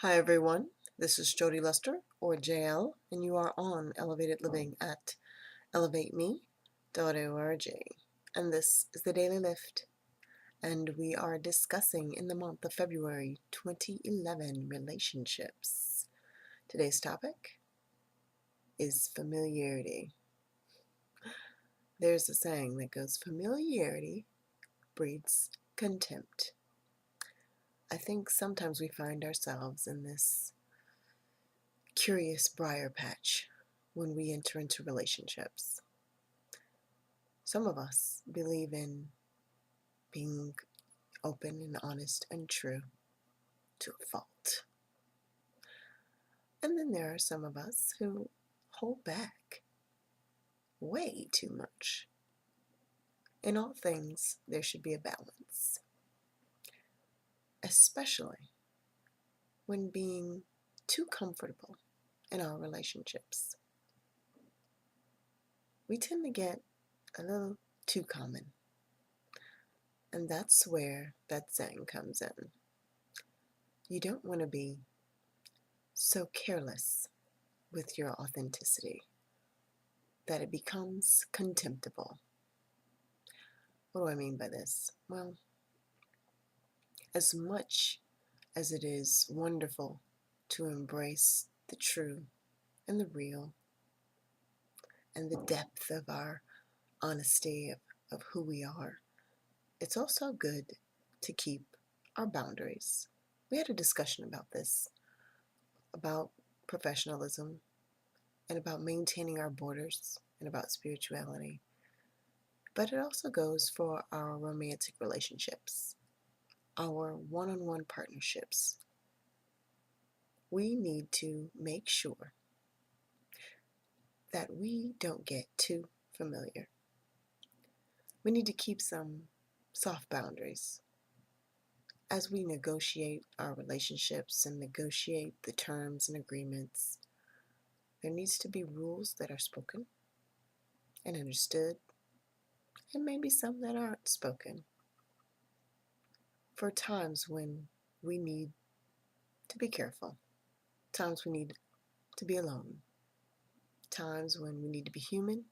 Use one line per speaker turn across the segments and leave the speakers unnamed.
Hi everyone, this is Jody Lester, or JL, and you are on Elevated Living at elevateme.org. And this is the Daily Lift, and we are discussing in the month of February 2011 relationships. Today's topic is familiarity. There's a saying that goes, familiarity breeds contempt. I think sometimes we find ourselves in this curious briar patch when we enter into relationships. Some of us believe in being open and honest and true to a fault. And then there are some of us who hold back way too much. In all things, there should be a balance, especially when being too comfortable in our relationships. We tend to get a little too common, and that's where that saying comes in. You don't want to be so careless with your authenticity that it becomes contemptible. What do I mean by this? Well, as much as it is wonderful to embrace the true and the real and the depth of our honesty of who we are, it's also good to keep our boundaries. We had a discussion about this, about professionalism and about maintaining our borders and about spirituality. But it also goes for our romantic relationships, our one-on-one partnerships. We need to make sure that we don't get too familiar. We need to keep some soft boundaries as we negotiate our relationships and negotiate the terms and agreements. There needs to be rules that are spoken and understood, and maybe some that aren't spoken, for times when we need to be careful, times we need to be alone, times when we need to be human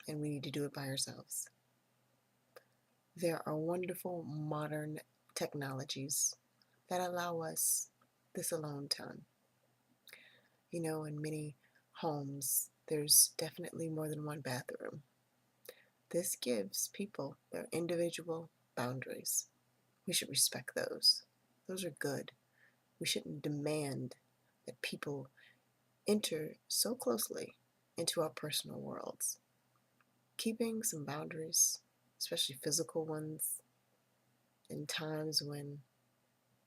and we need to do it by ourselves. There are wonderful modern technologies that allow us this alone time. You know, in many homes, there's definitely more than one bathroom. This gives people their individual boundaries. We should respect those. Those are good. We shouldn't demand that people enter so closely into our personal worlds. Keeping some boundaries, especially physical ones, in times when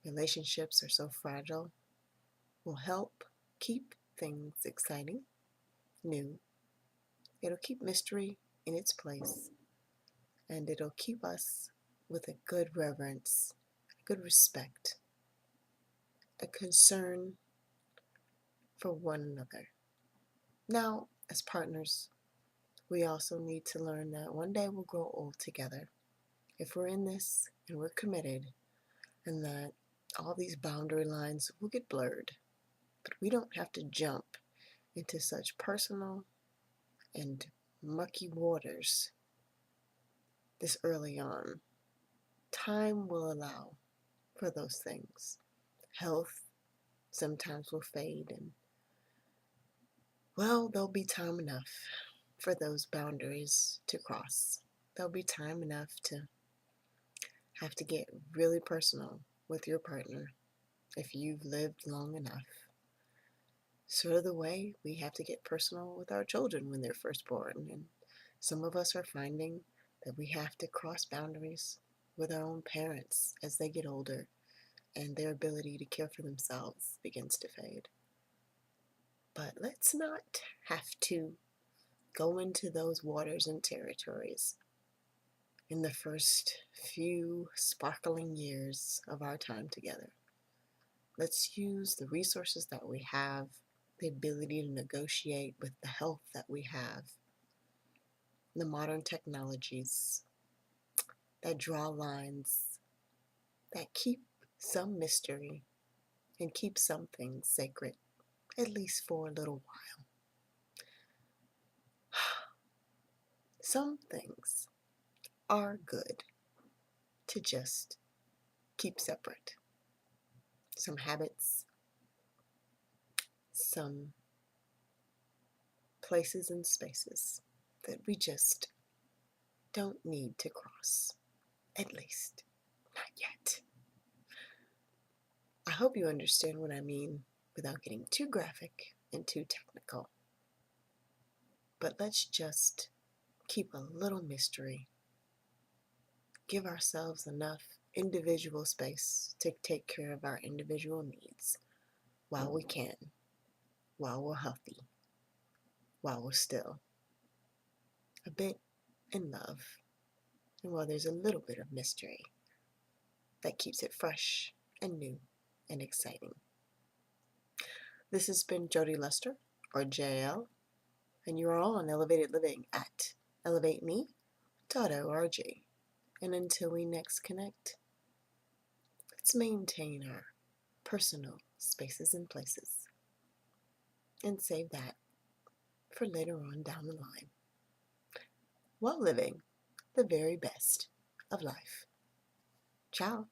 relationships are so fragile, will help keep things exciting, new. It'll keep mystery in its place, and it'll keep us with a good reverence, a good respect, a concern for one another. Now, as partners, we also need to learn that one day we'll grow old together. If we're in this and we're committed, and that all these boundary lines will get blurred, but we don't have to jump into such personal and mucky waters this early on. Time will allow for those things. Health sometimes will fade, and well, there'll be time enough for those boundaries to cross. There'll be time enough to have to get really personal with your partner if you've lived long enough. Sort of the way we have to get personal with our children when they're first born, and some of us are finding that we have to cross boundaries with our own parents as they get older and their ability to care for themselves begins to fade. But let's not have to go into those waters and territories in the first few sparkling years of our time together. Let's use the resources that we have, the ability to negotiate with the health that we have, the modern technologies that draw lines, that keep some mystery and keep some things sacred, at least for a little while. Some things are good to just keep separate. Some habits, some places and spaces that we just don't need to cross, at least not yet. I hope you understand what I mean without getting too graphic and too technical. But let's just keep a little mystery. Give ourselves enough individual space to take care of our individual needs while we can, while we're healthy, while we're still a bit in love, and while there's a little bit of mystery that keeps it fresh and new and exciting. This has been Jody Lester, or JL, and you are all on Elevated Living at elevateme.org. And until we next connect, let's maintain our personal spaces and places and save that for later on down the line while living the very best of life. Ciao.